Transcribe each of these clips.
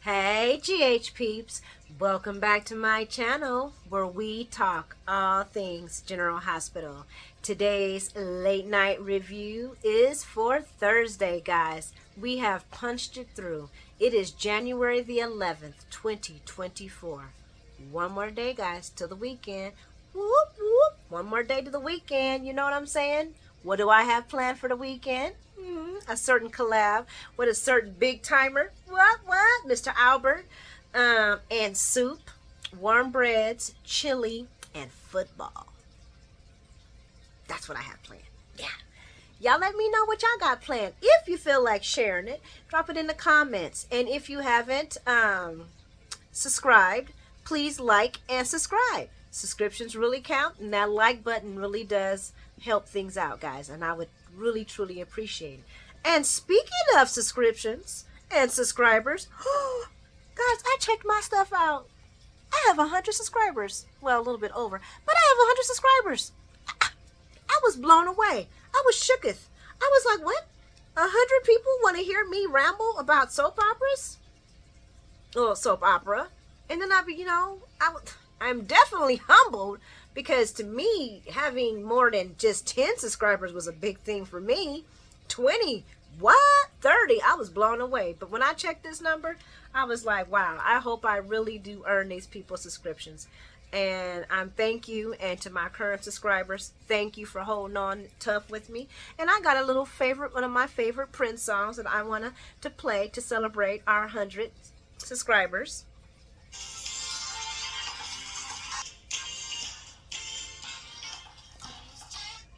Hey GH peeps, welcome back to my channel where we talk all things General Hospital. Today's late night review is for Thursday, guys. We have punched it through. It is January the 11th, 2024. One more day, guys, till the weekend. Whoop, whoop. One more day to the weekend, you know what I'm saying? What do I have planned for the weekend? A certain collab with a certain big timer. What? Mr. Albert. And soup, warm breads, chili, and football. That's what I have planned. Yeah. Y'all let me know what y'all got planned. If you feel like sharing it, drop it in the comments. And if you haven't subscribed, please like and subscribe. Subscriptions really count, and that like button really does help things out, guys. And I would really, truly appreciate it. And speaking of subscriptions and subscribers, guys, I checked my stuff out. I have 100 subscribers. Well, a little bit over, but I have 100 subscribers. I was blown away. I was shooketh. I was like, what? 100 people want to hear me ramble about soap operas? Oh, soap opera. And then I'm definitely humbled because to me, having more than just 10 subscribers was a big thing for me. 20, what? 30, I was blown away. But when I checked this number, I was like, wow, I hope I really do earn these people's subscriptions. And thank you. And to my current subscribers, thank you for holding on tough with me. And I got a little one of my favorite Prince songs that I want to play to celebrate our 100 subscribers.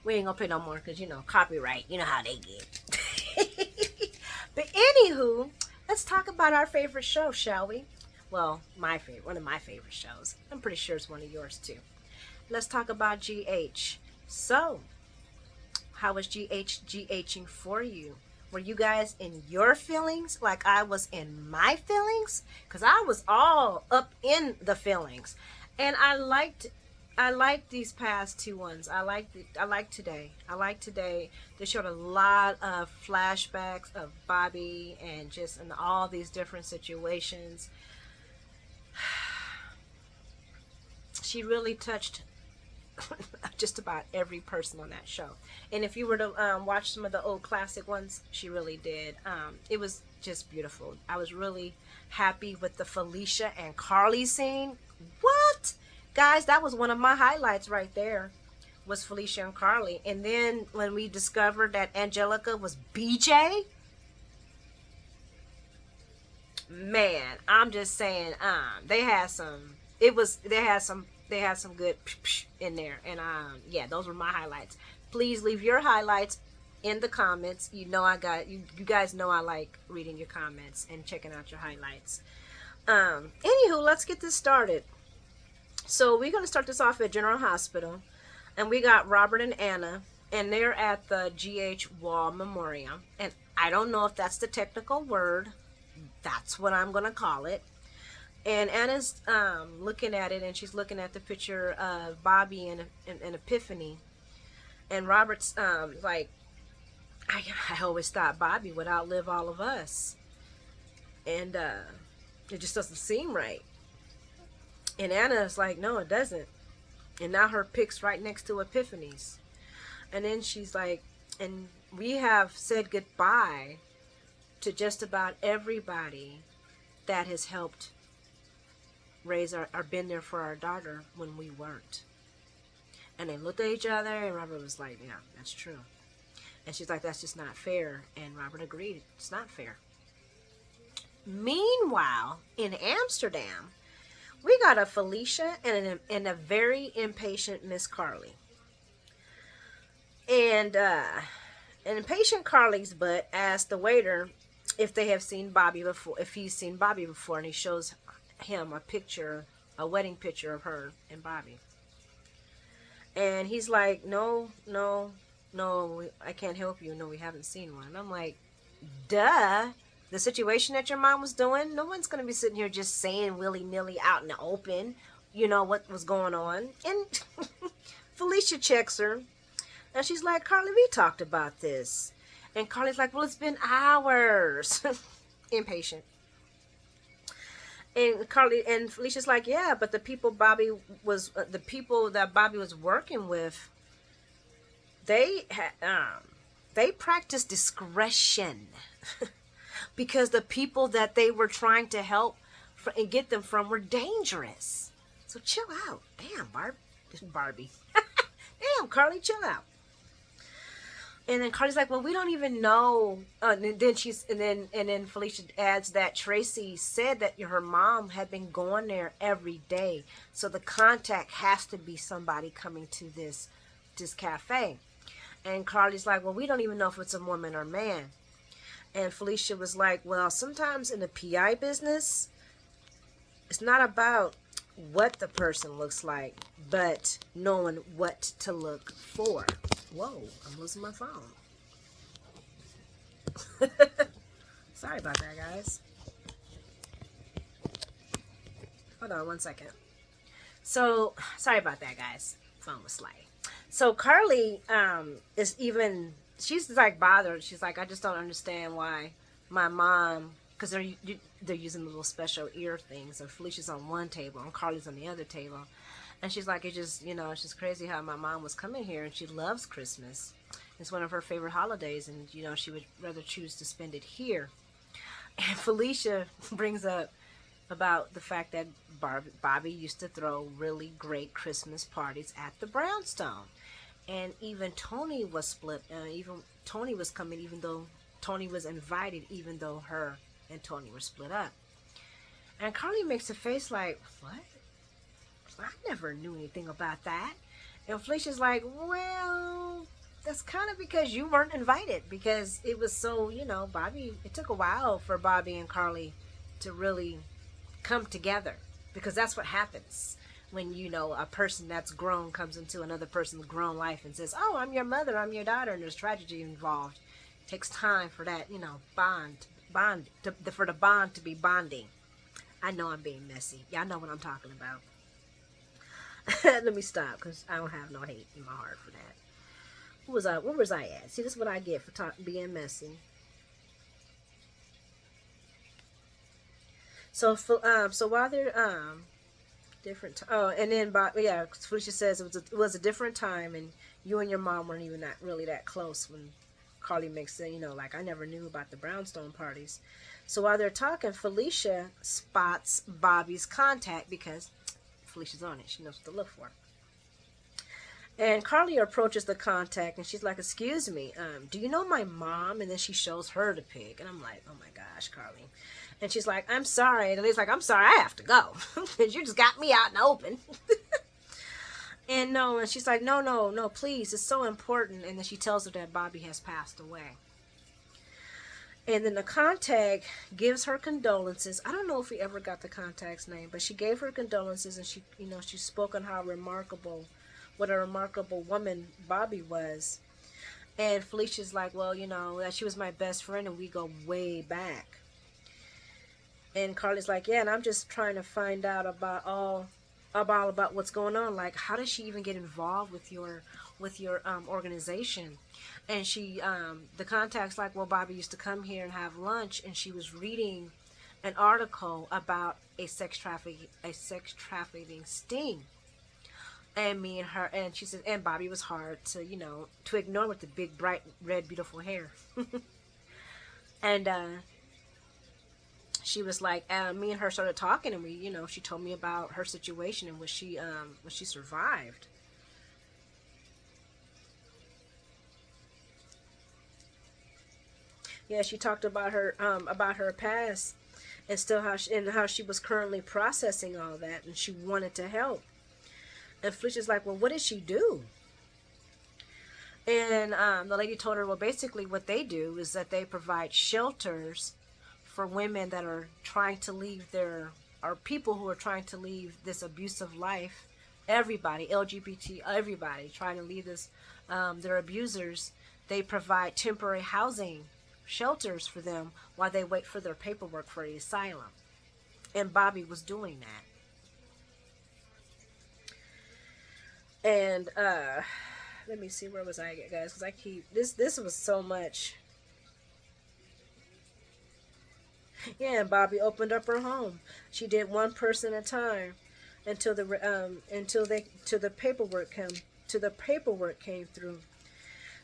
We ain't gonna play no more because, copyright. You know how they get. But anywho, let's talk about our favorite show, shall we? Well, one of my favorite shows. I'm pretty sure it's one of yours too. Let's talk about GH. So, how was GHing for you? Were you guys in your feelings like I was in my feelings? Because I was all up in the feelings. And I liked these past two ones. I like today. They showed a lot of flashbacks of Bobby and just in all these different situations. She really touched just about every person on that show. And if you were to watch some of the old classic ones, she really did. It was just beautiful. I was really happy with the Felicia and Carly scene. What? Guys, that was one of my highlights right there, was Felicia and Carly. And then when we discovered that Angelica was BJ, man, I'm just saying, they had some good in there. And yeah, those were my highlights. Please leave your highlights in the comments. You guys know I like reading your comments and checking out your highlights. Anywho, let's get this started. So we're going to start this off at General Hospital, and we got Robert and Anna, and they're at the GH Wall Memorial. And I don't know if that's the technical word. That's what I'm going to call it. And Anna's looking at it, and she's looking at the picture of Bobby and Epiphany. And Robert's like, I always thought Bobby would outlive all of us. And it just doesn't seem right. And Anna's like, no, it doesn't. And now her pic's right next to Epiphany's. And then she's like, and we have said goodbye to just about everybody that has helped raise or been there for our daughter when we weren't. And they looked at each other, and Robert was like, yeah, that's true. And she's like, that's just not fair. And Robert agreed, it's not fair. Meanwhile, in Amsterdam, we got a Felicia and a very impatient Miss Carly. And an impatient Carly's butt asked the waiter if they have seen Bobby before, if he's seen Bobby before, and he shows him a wedding picture of her and Bobby. And he's like, no, I can't help you. No, we haven't seen one. And I'm like, duh. The situation that your mom was doing, no one's going to be sitting here just saying willy-nilly out in the open, what was going on. And Felicia checks her, and she's like, Carly, we talked about this. And Carly's like, well, it's been hours. Impatient. And Carly and Felicia's like, yeah, but the people that Bobby was working with, they had they practiced discretion because the people that they were trying to help and get them from were dangerous. So chill out. Damn, Barbie. Damn, Carly, chill out. And then Carly's like, well, we don't even know. And then Felicia adds that Tracy said that her mom had been going there every day, so the contact has to be somebody coming to this cafe. And Carly's like, well, we don't even know if it's a woman or man. And Felicia was like, well, sometimes in the PI business, it's not about what the person looks like, but knowing what to look for. Whoa, I'm losing my phone. Sorry about that, guys. Hold on one second. So, sorry about that, guys. Phone was sliding. So Carly she's like bothered. She's like, I just don't understand why my mom, because they're using the little special ear things. So Felicia's on one table and Carly's on the other table. And she's like, it's just crazy how my mom was coming here and she loves Christmas. It's one of her favorite holidays, and she would rather choose to spend it here. And Felicia brings up about the fact that Bobby used to throw really great Christmas parties at the Brownstone. And even Tony was split. Even Tony was coming, even though Tony was invited, even though her and Tony were split up. And Carly makes a face like, what? I never knew anything about that. And Felicia's like, well, that's kind of because you weren't invited, because it was so, Bobby, it took a while for Bobby and Carly to really come together, because that's what happens when, a person that's grown comes into another person's grown life and says, oh, I'm your mother, I'm your daughter, and there's tragedy involved. It takes time for that, for the bond to be bonding. I know I'm being messy. Y'all know what I'm talking about. Let me stop, because I don't have no hate in my heart for that. Where was I at? See, this is what I get for being messy. So while they're different. And then Felicia says it was a different time, and you and your mom weren't even really that close when Carly makes it. Like, I never knew about the Brownstone parties. So while they're talking, Felicia spots Bobby's contact because Felicia's on it. She knows what to look for. And Carly approaches the contact and she's like, excuse me, do you know my mom? And then she shows her the pig. And I'm like, oh my gosh, Carly. And she's like, I'm sorry. And Lily's like, I'm sorry, I have to go. Because you just got me out in the open. And she's like, no, please. It's so important. And then she tells her that Bobby has passed away. And then the contact gives her condolences. I don't know if we ever got the contact's name, but she gave her condolences, and she spoke on what a remarkable woman Bobby was. And Felicia's like, well, that she was my best friend and we go way back. And Carly's like, yeah, and I'm just trying to find out about what's going on. Like, how does she even get involved with your organization? And the contact's like, well, Bobby used to come here and have lunch, and she was reading an article about a sex trafficking sting. And me and her, and she said, and Bobby was hard to ignore with the big, bright, red, beautiful hair. And she was like, me and her started talking, and we, she told me about her situation and what she survived. Yeah, she talked about her past and still how she was currently processing all that, and she wanted to help. And Felicia's like, well, what did she do? And the lady told her, well, basically what they do is that they provide shelters for women that are trying to leave or people who are trying to leave this abusive life. Everybody, LGBT, everybody trying to leave this, their abusers. They provide temporary housing shelters for them while they wait for their paperwork for the asylum. And Bobby was doing that. And let me see, where was I at, guys? Because I keep this was so much. Yeah, and Bobby opened up her home. She did one person at a time until the paperwork came through.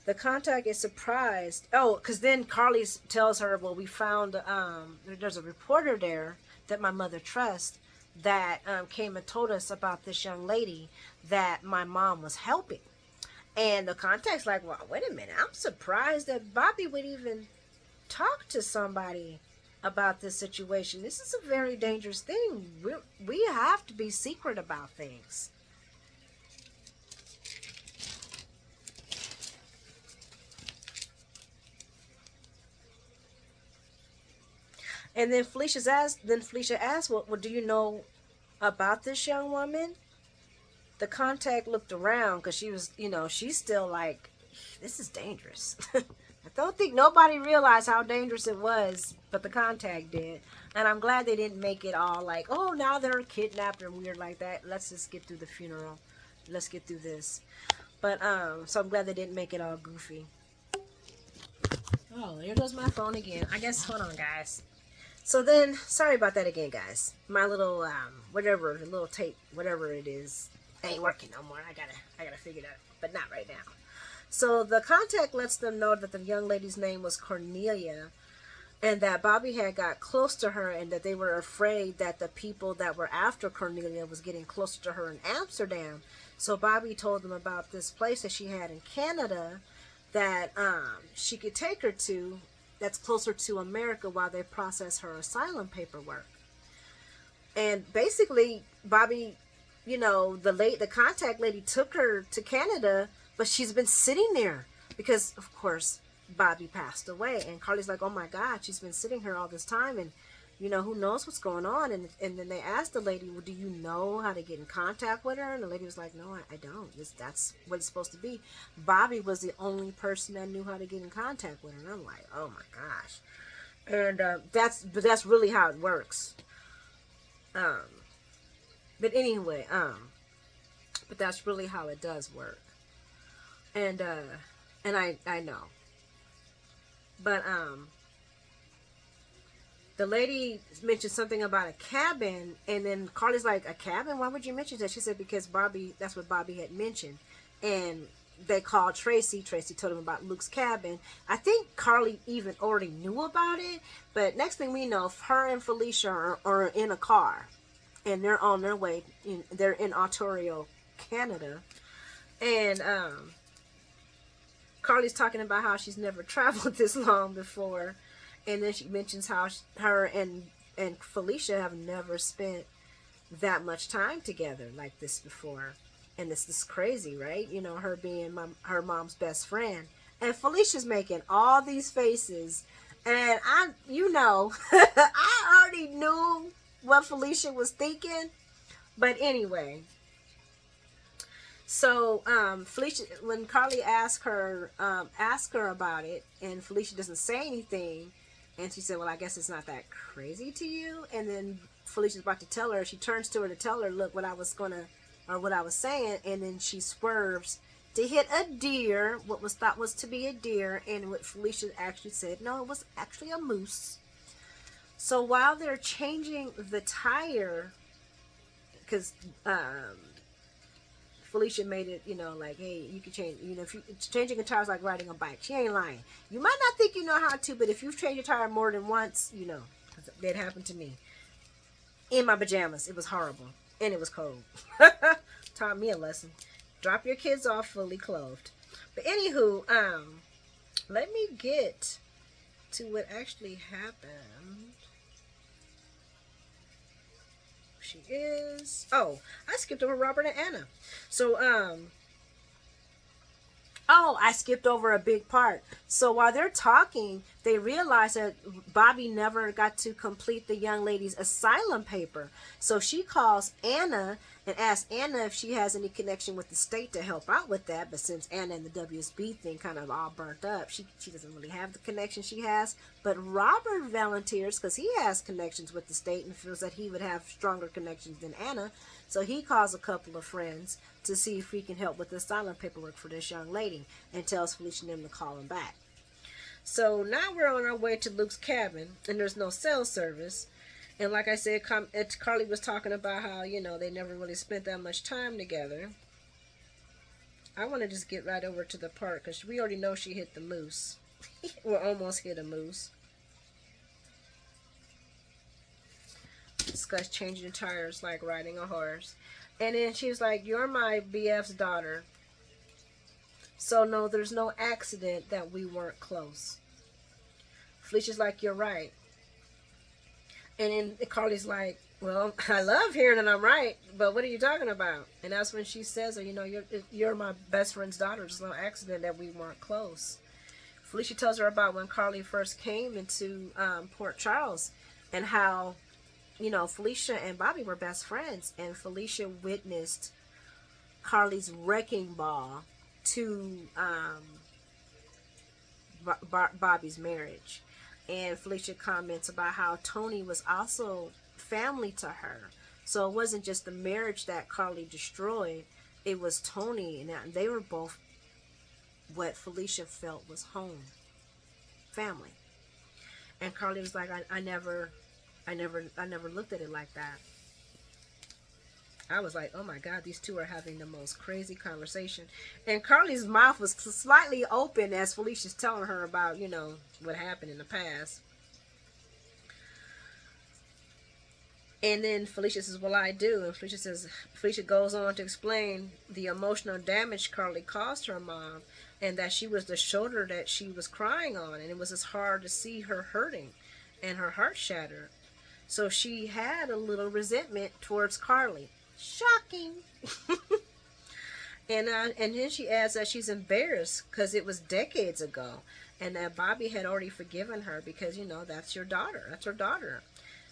The contact is surprised. Oh, because then Carly tells her, "Well, we found there's a reporter there that my mother trusts that came and told us about this young lady that my mom was helping." And the contact's like, "Well, wait a minute. I'm surprised that Bobby would even talk to somebody about this situation. This is a very dangerous thing. We have to be secret about things." And then Felicia asked, well, do you know about this young woman? The contact looked around because she was, she's still like, this is dangerous. I don't think nobody realized how dangerous it was, but the contact did. And I'm glad they didn't make it all like, oh, now they're kidnapped and weird like that. Let's just get through the funeral. Let's get through this. But so I'm glad they didn't make it all goofy. Oh, there goes my phone again. I guess, hold on, guys. So then, sorry about that again, guys. My little little tape, whatever it is, ain't working no more. I gotta figure that out, but not right now. So the contact lets them know that the young lady's name was Cornelia, and that Bobby had got close to her, and that they were afraid that the people that were after Cornelia was getting closer to her in Amsterdam. So Bobby told them about this place that she had in Canada that she could take her to, that's closer to America while they process her asylum paperwork. And basically, Bobby, the contact lady took her to Canada, but she's been sitting there because, of course, Bobby passed away. And Carly's like, oh my God, she's been sitting here all this time, and who knows what's going on. And then they asked the lady, well, do you know how to get in contact with her? And the lady was like, no, I don't. That's what it's supposed to be. Bobby was the only person that knew how to get in contact with her. And I'm like, oh my gosh. And that's really how it works. But anyway, but that's really how it does work. And I know. But the lady mentioned something about a cabin, and then Carly's like, a cabin? Why would you mention that? She said, because that's what Bobby had mentioned. And they called Tracy. Tracy told him about Luke's cabin. I think Carly even already knew about it, but next thing we know, her and Felicia are in a car, and they're on their way. They're in Ontario, Canada. And Carly's talking about how she's never traveled this long before. And then she mentions how her and Felicia have never spent that much time together like this before. And this is crazy, right? Her being her mom's best friend. And Felicia's making all these faces. And I already knew what Felicia was thinking. But anyway. So Felicia, when Carly asked her about it, and Felicia doesn't say anything, and she said, well, I guess it's not that crazy to you. And then Felicia's about to tell her, she turns to her to tell her, look, what I was saying, and then she swerves to hit a deer, what was thought was to be a deer, and what Felicia actually said, no, it was actually a moose. So while they're changing the tire, because Felicia made it, like, hey, you can change, if you changing a tire is like riding a bike. She ain't lying. You might not think you know how to, but if you've changed your tire more than once, that happened to me. In my pajamas. It was horrible. And it was cold. Taught me a lesson. Drop your kids off fully clothed. But anywho, let me get to what actually happened. She is. Oh, I skipped over Robert and Anna. So, I skipped over a big part. So while they're talking, they realize that Bobby never got to complete the young lady's asylum paper. So she calls Anna and asks Anna if she has any connection with the state to help out with that. But since Anna and the WSB thing kind of all burnt up, she doesn't really have the connection she has. But Robert volunteers because he has connections with the state and feels that he would have stronger connections than Anna. So he calls a couple of friends to see if he can help with the asylum paperwork for this young lady, and tells Felicia and them to call him back. So now we're on our way to Luke's cabin, and there's no cell service. And like I said, Carly was talking about how, they never really spent that much time together. I want to just get right over to the park because we already know she hit the moose. Or almost hit a moose. Discuss changing tires like riding a horse. And then she was like, you're my BF's daughter. So no, there's no accident that we weren't close. Felicia's like, you're right. And then Carly's like, well, I love hearing that I'm right, but what are you talking about? And that's when she says, you're my best friend's daughter. There's no accident that we weren't close. Felicia tells her about when Carly first came into Port Charles and how, Felicia and Bobby were best friends. And Felicia witnessed Carly's wrecking ball to Bobby's marriage. And Felicia comments about how Tony was also family to her. So it wasn't just the marriage that Carly destroyed, it was Tony, and they were both what Felicia felt was home, family. And Carly was like, I never looked at it like that. I was like, oh my God, these two are having the most crazy conversation. And Carly's mouth was slightly open as Felicia's telling her about, what happened in the past. And then Felicia says, well, I do. And Felicia goes on to explain the emotional damage Carly caused her mom, and that she was the shoulder that she was crying on. And it was just hard to see her hurting and her heart shattered. So she had a little resentment towards Carly. Shocking. And then she adds that she's embarrassed because it was decades ago, and that Bobby had already forgiven her because, that's your daughter. That's her daughter.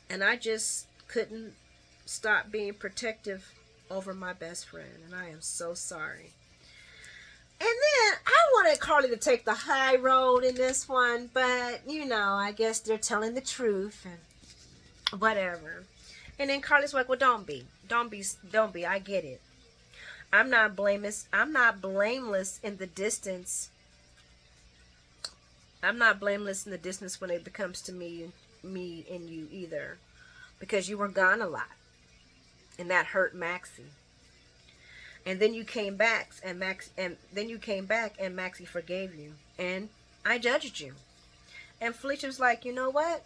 And I just couldn't stop being protective over my best friend, and I am so sorry. And then I wanted Carly to take the high road in this one, but I guess they're telling the truth and whatever. And then Carly's like, well, don't be, I get it. I'm not blameless in the distance. I'm not blameless in the distance when it comes to me and you either. Because you were gone a lot. And that hurt Maxie. And then you came back and Maxie forgave you. And I judged you. And Felicia was like, you know what?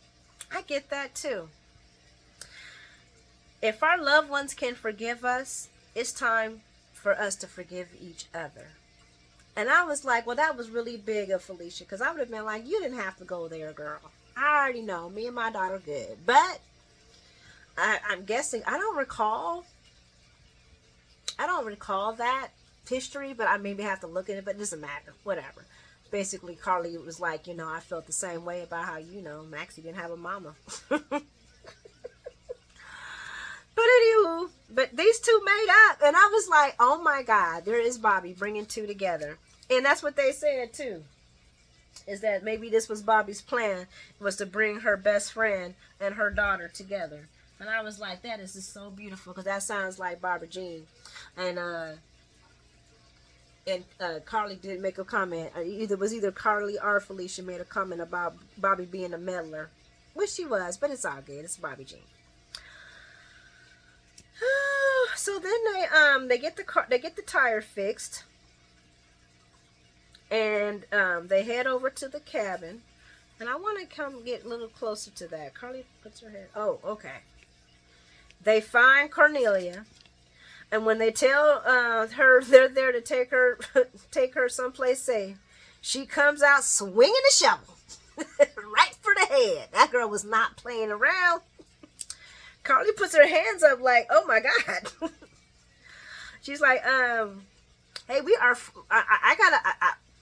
I get that too. If our loved ones can forgive us, it's time for us to forgive each other. And I was like, well, that was really big of Felicia, because I would have been like, you didn't have to go there, girl. I already know. Me and my daughter good. But I'm guessing, I don't recall that history, but I maybe have to look at it, but it doesn't matter. Whatever. Basically, Carly was like, I felt the same way about how, Maxie didn't have a mama. But anywho, but these two made up, and I was like, oh my God, there is Bobby bringing two together. And that's what they said too, is that maybe this was Bobby's plan, was to bring her best friend and her daughter together. And I was like, that is just so beautiful, because that sounds like Barbara Jean. And Carly did make a comment. Either Carly or Felicia made a comment about Bobby being a meddler, which she was, but it's all good. It's Bobby Jean. So then they get the tire fixed, and they head over to the cabin. And I want to come get a little closer to that. Carly puts her head. Oh, okay. They find Cornelia, and when they tell her they're there to take her someplace safe, she comes out swinging a shovel right for the head. That girl was not playing around. Carly puts her hands up like, oh my God. She's like, hey, we are,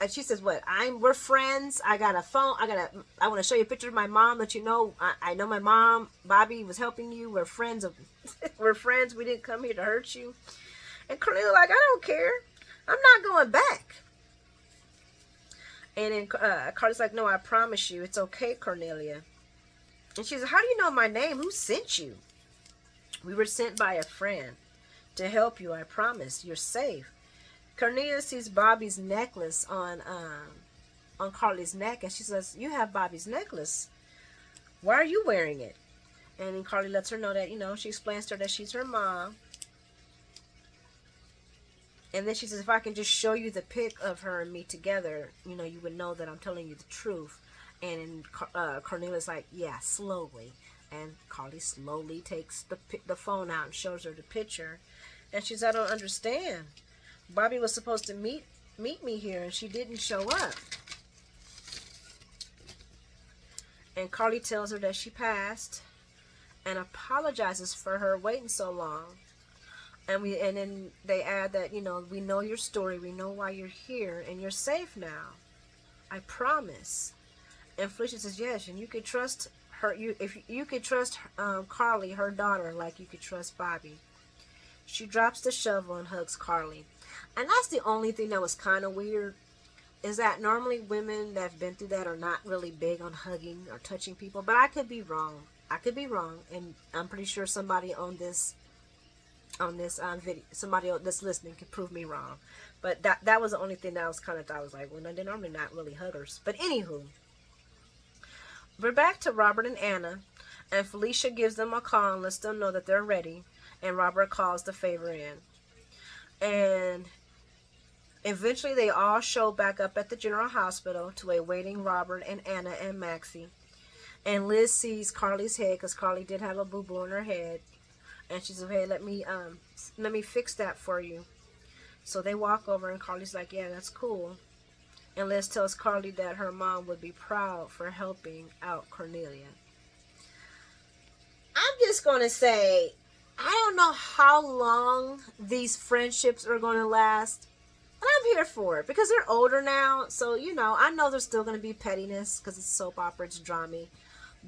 she says, we're friends. I got a phone. I want to show you a picture of my mom that I know my mom, Bobby, was helping you. We're friends. We're friends. We didn't come here to hurt you. And Cornelia like, I don't care. I'm not going back. And then Carly's like, no, I promise you. It's okay, Cornelia. And she says, how do you know my name? Who sent you? We were sent by a friend to help you. I promise. You're safe. Cornelia sees Bobby's necklace on on Carly's neck, and she says, "You have Bobby's necklace. Why are you wearing it?" And then Carly lets her know that, she explains to her that she's her mom. And then she says, "If I can just show you the pic of her and me together, you would know that I'm telling you the truth." And Cornelia's like, "Yeah, slowly." And Carly slowly takes the phone out and shows her the picture. And she's, "I don't understand. Bobby was supposed to meet me here, and she didn't show up." And Carly tells her that she passed and apologizes for her waiting so long. And then they add that, "We know your story, we know why you're here, and you're safe now. I promise." And Felicia says, "Yes, and you could trust her. If you could trust Carly, her daughter, like you could trust Bobby." She drops the shovel and hugs Carly. And that's the only thing that was kind of weird, is that normally women that have been through that are not really big on hugging or touching people. But I could be wrong. And I'm pretty sure somebody on this video, somebody that's listening, can prove me wrong. But that was the only thing that I was kind of thought, I was like, well, no, they're normally not really huggers. But anywho, we're back to Robert and Anna, and Felicia gives them a call and lets them know that they're ready. And Robert calls the favor in. And eventually they all show back up at the General Hospital to a waiting Robert and Anna and Maxie. And Liz sees Carly's head, because Carly did have a boo-boo in her head. And she says, "Hey, let me fix that for you." So they walk over, and Carly's like, "Yeah, that's cool." And Liz tells Carly that her mom would be proud for helping out Cornelia. I'm just going to say, I don't know how long these friendships are going to last. And I'm here for it, because they're older now. So, I know there's still going to be pettiness, because it's soap opera, it's drama.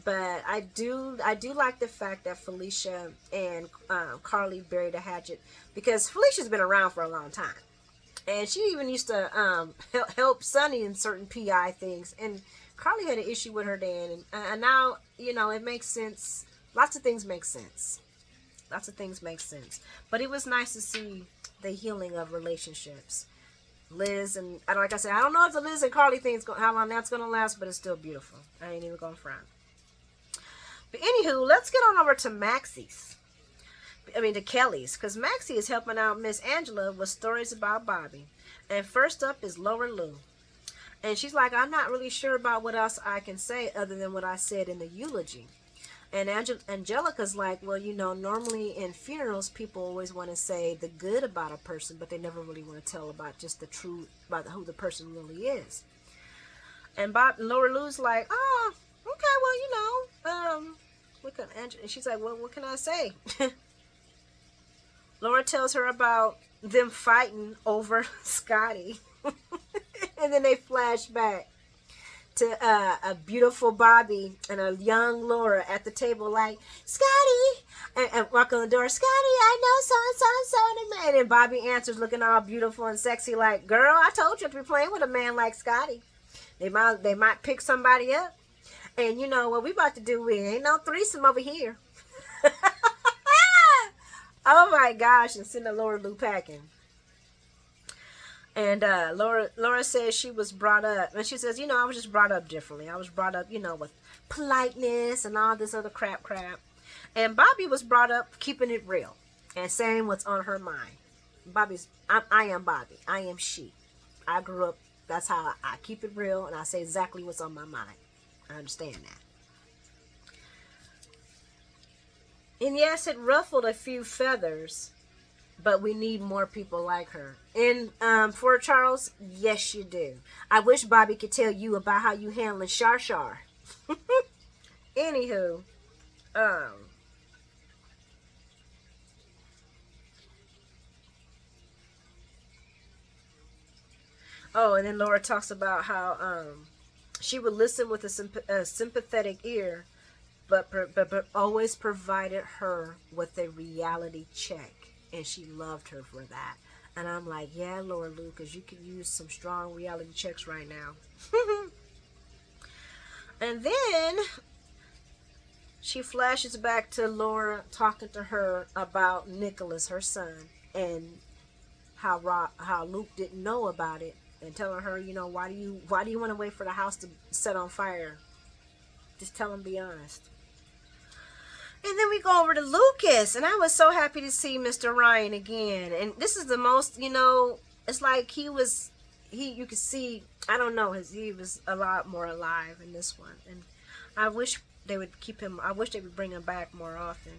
But I do like the fact that Felicia and Carly buried a hatchet, because Felicia's been around for a long time. And she even used to help Sonny in certain PI things. And Carly had an issue with her dad. And now, it makes sense. Lots of things make sense. But it was nice to see the healing of relationships. Liz and like I said, I don't know if the Liz and Carly thing how long that's going to last, but it's still beautiful. I ain't even going to frown. But anywho, let's get on over to the Kellys, because Maxie is helping out Miss Angela with stories about Bobby. And first up is Laura Lou. And she's like, "I'm not really sure about what else I can say other than what I said in the eulogy." And Angelica's like, "Well, normally in funerals, people always want to say the good about a person, but they never really want to tell about just the truth about who the person really is." And Laura Lou's like, "Oh, okay, well, and she's like, "Well, what can I say?" Laura tells her about them fighting over Scotty. And then they flash back to a beautiful Bobby and a young Laura at the table, like, "Scotty," and walk on the door, "Scotty, I know so-and-so. And then Bobby answers, looking all beautiful and sexy, like, "Girl, I told you to be playing with a man like Scotty. They might pick somebody up. And what we about to do, we ain't no threesome over here." Oh my gosh, and send Laura Lou packing. And Laura says she was brought up, and she says, "I was just brought up differently. I was brought up, with politeness and all this other crap. And Bobby was brought up keeping it real and saying what's on her mind. I am Bobby. I am she. I grew up, that's how I keep it real, and I say exactly what's on my mind. I understand that." And yes, it ruffled a few feathers, but we need more people like her. In Fort Charles, yes, you do. I wish Bobby could tell you about how you handling Shar Shar. Anywho, and then Laura talks about how she would listen with a sympathetic ear, but always provided her with a reality check, and she loved her for that. And I'm like, yeah, Laura Lou, because you could use some strong reality checks right now. And then she flashes back to Laura talking to her about Nicholas, her son, and how Luke didn't know about it and telling her, you know, why do you want to wait for the house to set on fire? Just tell him, be honest. And then we go over to Lucas, and I was so happy to see Mr. Ryan again. And this is the most, you know, it's like you could see, I don't know, he was a lot more alive in this one. And I wish they would bring him back more often.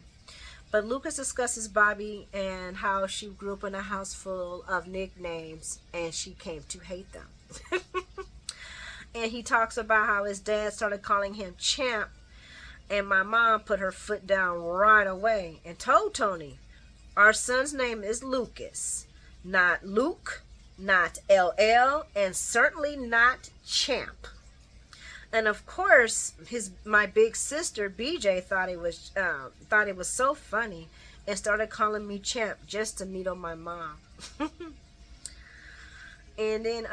But Lucas discusses Bobby and how she grew up in a house full of nicknames, and she came to hate them. And he talks about how his dad started calling him Champ, and my mom put her foot down right away and told Tony, our son's name is Lucas, not Luke, not LL, and certainly not Champ. And of course, my big sister BJ thought it was so funny and started calling me Champ just to needle my mom. And then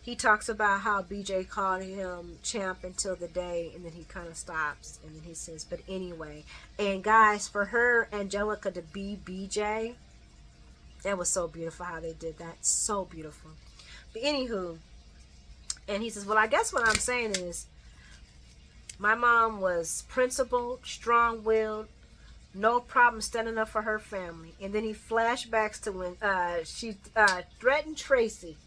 he talks about how BJ called him Champ until the day, and then he kind of stops, and then he says, but anyway. And guys, for her, Angelica, to be BJ, that was so beautiful how they did that. So beautiful. But anywho, and he says, well, I guess what I'm saying is, my mom was principled, strong-willed, no problem standing up for her family. And then he flashbacks to when she threatened Tracy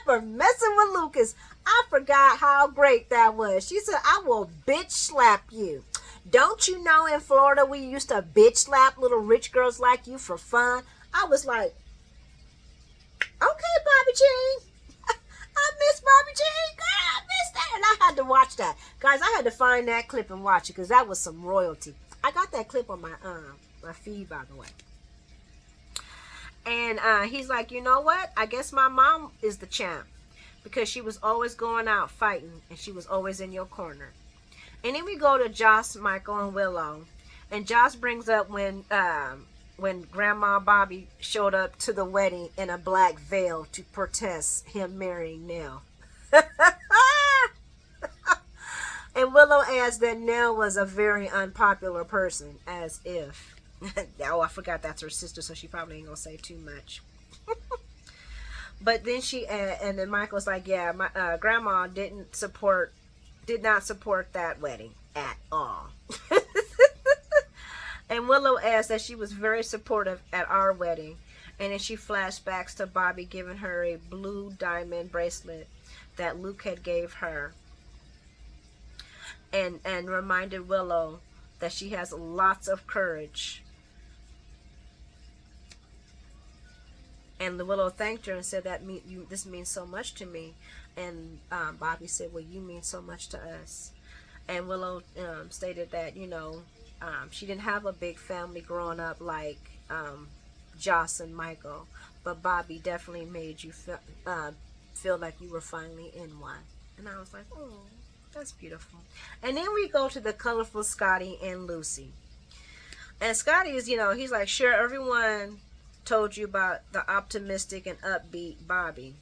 for messing with Lucas. I forgot how great that was. She said, I will bitch slap you. Don't you know in Florida we used to bitch slap little rich girls like you for fun? I was like, okay, Bobby Jean. I miss Bobby Jean. Girl, I miss that. And I had to watch that. Guys, I had to find that clip and watch it because that was some royalty. I got that clip on my feed, by the way. And he's like, you know what? I guess my mom is the champ because she was always going out fighting and she was always in your corner. And then we go to Joss, Michael, and Willow. And Joss brings up when Grandma Bobby showed up to the wedding in a black veil to protest him marrying Nell. And Willow adds that Nell was a very unpopular person, as if. Oh, I forgot that's her sister, so she probably ain't gonna say too much. But then and then Michael's like, yeah, my grandma did not support that wedding at all. And Willow adds that she was very supportive at our wedding, and then she flashbacks to Bobby giving her a blue diamond bracelet that Luke had gave her, and reminded Willow that she has lots of courage. And Willow thanked her and said that this means so much to me. And Bobby said, well, you mean so much to us. And Willow stated that, you know, she didn't have a big family growing up like Joss and Michael, but Bobby definitely made you feel like you were finally in one. And I was like, oh, that's beautiful. And then we go to the colorful Scotty and Lucy. And Scotty is, you know, he's like, sure, everyone told you about the optimistic and upbeat Bobby.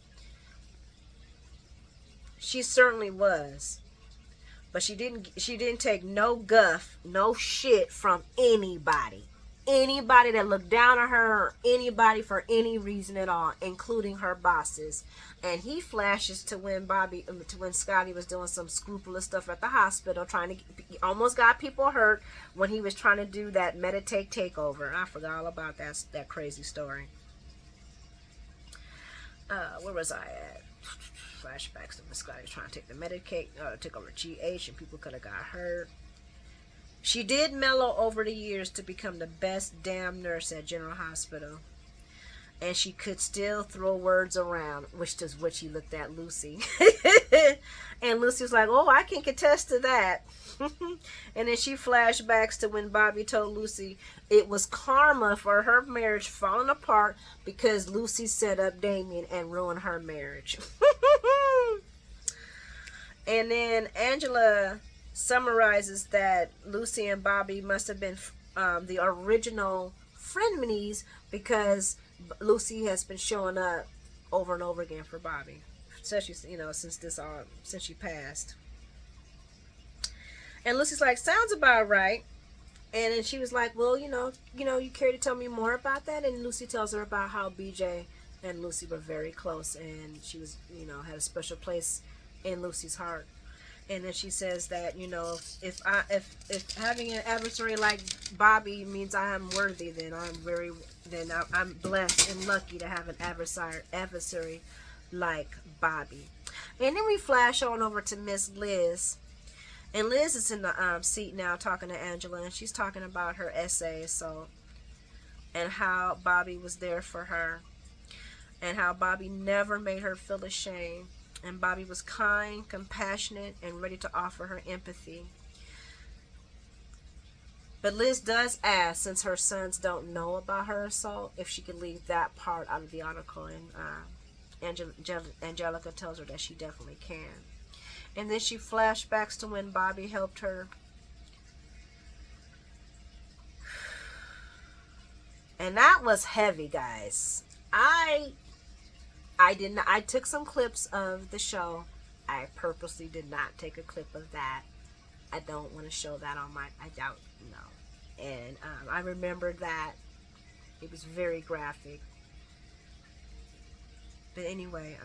She certainly was. But she didn't take no guff, no shit from anybody. Anybody that looked down on her, or anybody for any reason at all, including her bosses. And he flashes to when Scotty was doing some scrupulous stuff at the hospital, almost got people hurt when he was trying to do that meditate takeover. I forgot all about that crazy story. Where was I at? Flashbacks to when Scotty was trying to take the take over GH, and people could have got hurt. She did mellow over the years to become the best damn nurse at General Hospital. And she could still throw words around, which is what she looked at Lucy. And Lucy was like, oh, I can contest to that. And then she flashbacks to when Bobby told Lucy it was karma for her marriage falling apart because Lucy set up Damien and ruined her marriage. And then Angela summarizes that Lucy and Bobby must have been the original frenemies because Lucy has been showing up over and over again for Bobby, especially, you know, since she passed. And Lucy's like, sounds about right. And then she was like, well, you care to tell me more about that? And Lucy tells her about how BJ and Lucy were very close, and she was, had a special place in Lucy's heart. And then she says that, if having an adversary like Bobby means I am worthy, then I'm blessed and lucky to have an adversary like Bobby. And then we flash on over to Miss Liz. And Liz is in the seat now talking to Angela, and she's talking about her essay, and how Bobby was there for her, and how Bobby never made her feel ashamed, and Bobby was kind, compassionate, and ready to offer her empathy. But Liz does ask, since her sons don't know about her assault, if she could leave that part out of the article, and Angelica tells her that she definitely can. And then she flashbacks to when Bobby helped her. And that was heavy, guys. I took some clips of the show. I purposely did not take a clip of that. I don't want to show that on I doubt, no. And I remembered that it was very graphic. But anyway,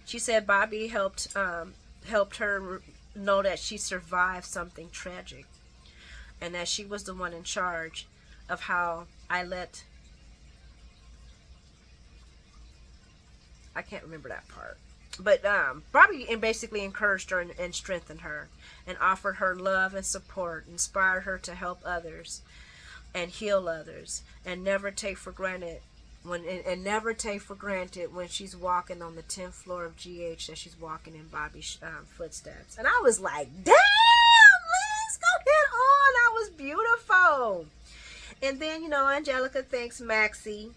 she said Bobby helped her know that she survived something tragic, and that she was the one in charge of how I can't remember that part. But Bobby basically encouraged her and strengthened her, and offered her love and support, inspired her to help others and heal others, and never take for granted when she's walking on the 10th floor of GH that she's walking in Bobby's footsteps. And I was like, damn, Liz, go head on. That was beautiful. And then, Angelica thanks Maxie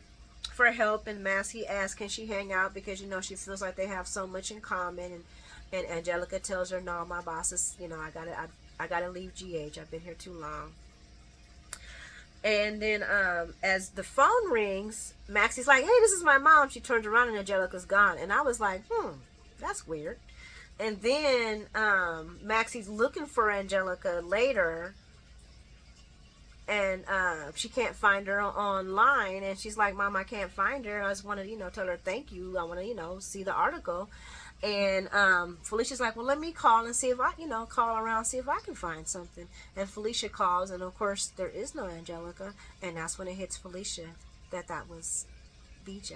for help, and Maxie asks, can she hang out, because, she feels like they have so much in common. And Angelica tells her, no, my boss is, I gotta leave GH. I've been here too long. And then as the phone rings, Maxie's like, hey, this is my mom. She turns around and Angelica's gone. And I was like, that's weird. And then Maxie's looking for Angelica later, and she can't find her online. And she's like, Mom, I can't find her. I just want to, tell her thank you. I want to, see the article. And Felicia's like, well, let me call and see if I, call around, see if I can find something. And Felicia calls, and of course there is no Angelica. And that's when it hits Felicia that was BJ.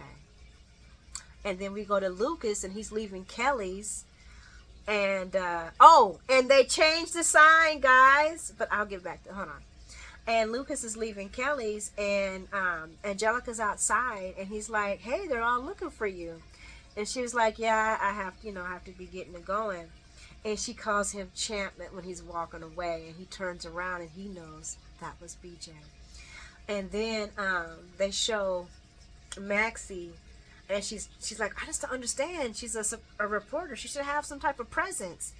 And then we go to Lucas, and he's leaving Kelly's. And and they changed the sign, guys. But I'll get back to, hold on. And Lucas is leaving Kelly's, and Angelica's outside, and he's like, hey, they're all looking for you. And she was like, yeah, I have to be getting it going. And she calls him Champ when he's walking away, and he turns around and he knows that was BJ. And then they show Maxie, and she's like, I just don't understand. She's a reporter. She should have some type of presence.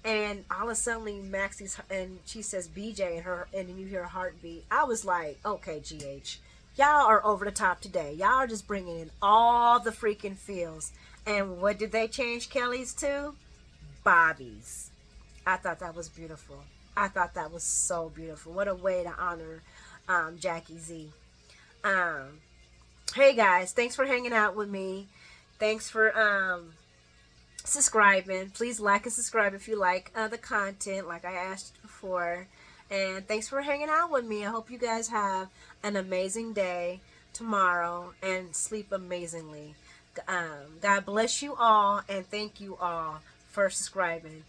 And all of a sudden, Maxie's, and she says BJ, and then you hear a heartbeat. I was like, okay, GH. Y'all are over the top today. Y'all are just bringing in all the freaking feels. And what did they change Kelly's to? Bobby's. I thought that was beautiful. I thought that was so beautiful. What a way to honor Jackie Z. Hey guys, thanks for hanging out with me. Thanks for subscribing. Please like and subscribe if you like the content, like I asked before. And thanks for hanging out with me. I hope you guys have an amazing day tomorrow and sleep amazingly. God bless you all, and thank you all for subscribing.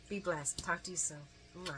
Be blessed. Talk to you soon. Mwah.